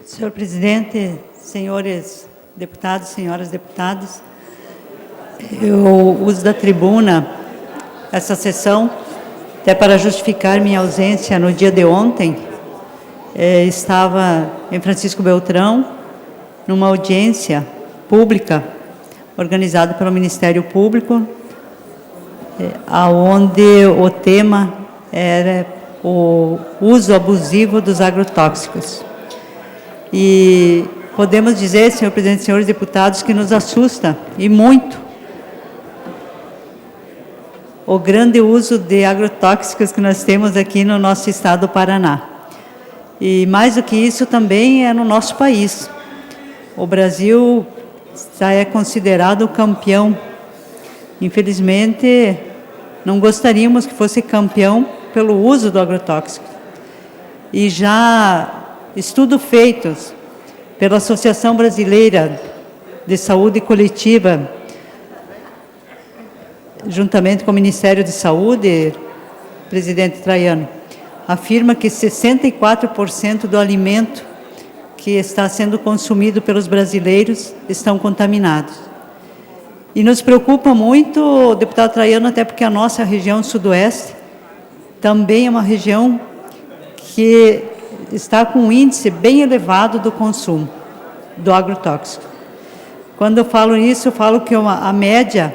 Senhor presidente, senhores deputados, senhoras deputadas, eu uso da tribuna essa sessão até para justificar minha ausência no dia de ontem. Estava em Francisco Beltrão, numa audiência pública organizada pelo Ministério Público, onde o tema era o uso abusivo dos agrotóxicos. E podemos dizer, senhor presidente, senhores deputados, que nos assusta, e muito, o grande uso de agrotóxicos que nós temos aqui no nosso estado do Paraná. E mais do que isso também é no nosso país. O Brasil já é considerado o campeão. Infelizmente, não gostaríamos que fosse campeão pelo uso do agrotóxico. E já estudos feitos pela Associação Brasileira de Saúde Coletiva, juntamente com o Ministério de Saúde, presidente Traiano, afirma que 64% do alimento que está sendo consumido pelos brasileiros estão contaminados. E nos preocupa muito, deputado Traiano, até porque a nossa região sudoeste também é uma região que está com um índice bem elevado do consumo do agrotóxico. Quando eu falo isso, eu falo que a média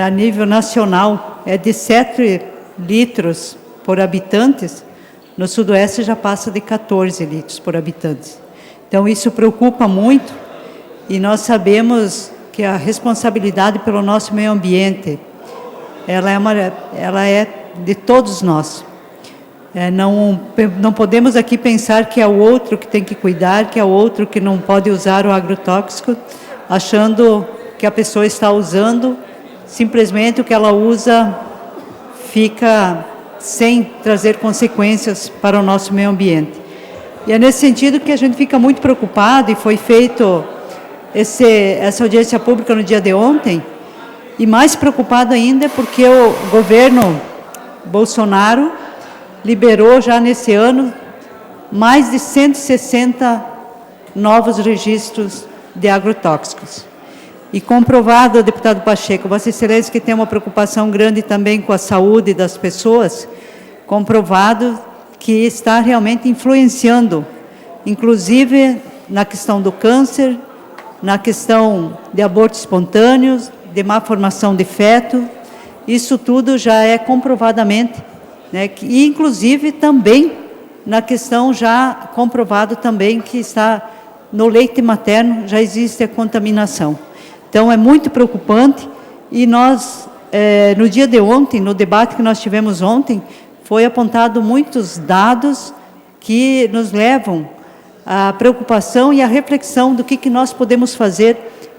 a nível nacional é de 7 litros por habitantes, no sudoeste já passa de 14 litros por habitante. Então isso preocupa muito e nós sabemos que a responsabilidade pelo nosso meio ambiente, ela é de todos nós. Não podemos aqui pensar que é o outro que tem que cuidar, que é o outro que não pode usar o agrotóxico, achando que a pessoa está usando, simplesmente o que ela usa fica sem trazer consequências para o nosso meio ambiente. E é nesse sentido que a gente fica muito preocupado, e foi feito essa audiência pública no dia de ontem, e mais preocupado ainda porque o governo Bolsonaro liberou já nesse ano mais de 160 novos registros de agrotóxicos. E comprovado, deputado Pacheco, Vossa Excelência, que tem uma preocupação grande também com a saúde das pessoas, comprovado que está realmente influenciando, inclusive na questão do câncer, na questão de abortos espontâneos, de má formação de feto. Isso tudo já é comprovadamente, e inclusive também na questão já comprovado também que está no leite materno já existe a contaminação. Então é muito preocupante e nós, no dia de ontem, no debate que nós tivemos ontem, foi apontado muitos dados que nos levam à preocupação e à reflexão do que nós podemos fazer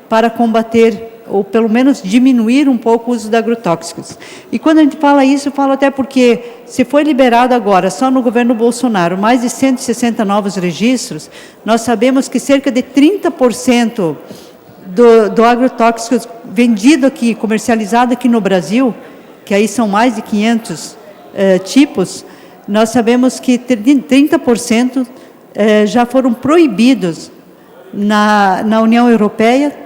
para combater ou pelo menos diminuir um pouco o uso de agrotóxicos. E quando a gente fala isso, eu falo até porque se foi liberado agora, só no governo Bolsonaro, mais de 160 novos registros, nós sabemos que cerca de 30% do agrotóxico vendido aqui, comercializado aqui no Brasil, que aí são mais de 500 tipos, nós sabemos que 30% já foram proibidos na União Europeia,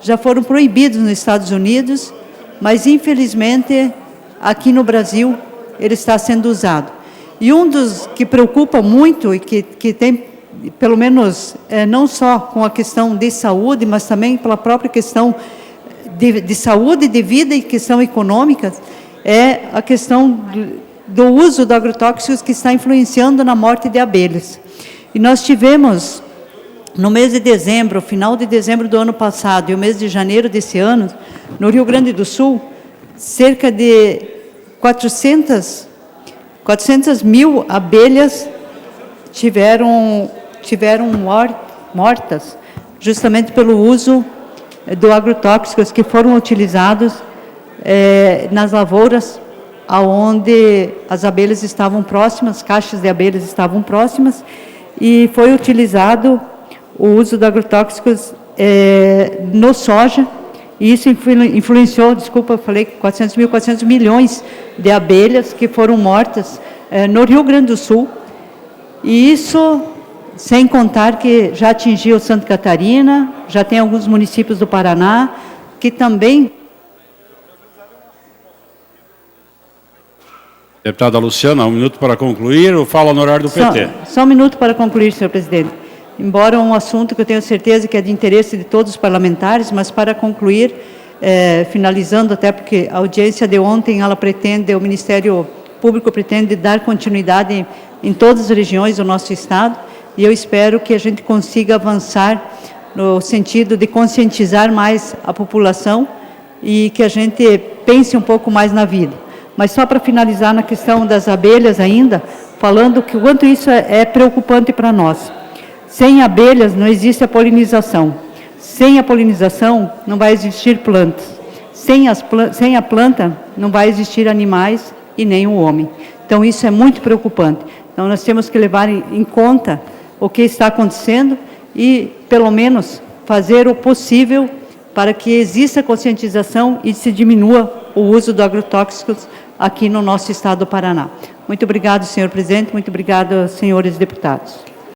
já foram proibidos nos Estados Unidos, mas infelizmente aqui no Brasil ele está sendo usado. E um dos que preocupa muito e que tem, pelo menos não só com a questão de saúde, mas também pela própria questão de saúde, de vida e questão econômica, é a questão do uso de agrotóxicos que está influenciando na morte de abelhas. E nós tivemos, no mês de dezembro, final de dezembro do ano passado e o mês de janeiro desse ano, no Rio Grande do Sul, cerca de 400 mil abelhas tiveram mortas, justamente pelo uso do agrotóxicos que foram utilizados nas lavouras, onde as abelhas estavam próximas, caixas de abelhas estavam próximas, e foi utilizado o uso de agrotóxicos no soja, e isso influenciou, desculpa, eu falei 400 milhões de abelhas que foram mortas no Rio Grande do Sul, e isso sem contar que já atingiu Santa Catarina, já tem alguns municípios do Paraná, que também... Deputada Luciana, 1 minuto para concluir, ou fala no horário do PT? Só um minuto para concluir, senhor presidente. Embora um assunto que eu tenho certeza que é de interesse de todos os parlamentares, mas para concluir, finalizando, até porque a audiência de ontem, ela pretende, o Ministério Público pretende dar continuidade em todas as regiões do nosso Estado, e eu espero que a gente consiga avançar no sentido de conscientizar mais a população e que a gente pense um pouco mais na vida. Mas só para finalizar na questão das abelhas ainda, falando que o quanto isso é preocupante para nós. Sem abelhas não existe a polinização. Sem a polinização não vai existir plantas. Sem a planta não vai existir animais e nem o homem. Então isso é muito preocupante. Então nós temos que levar em conta o que está acontecendo e pelo menos fazer o possível para que exista conscientização e se diminua o uso de agrotóxicos aqui no nosso estado do Paraná. Muito obrigado, senhor presidente, muito obrigado, senhores deputados.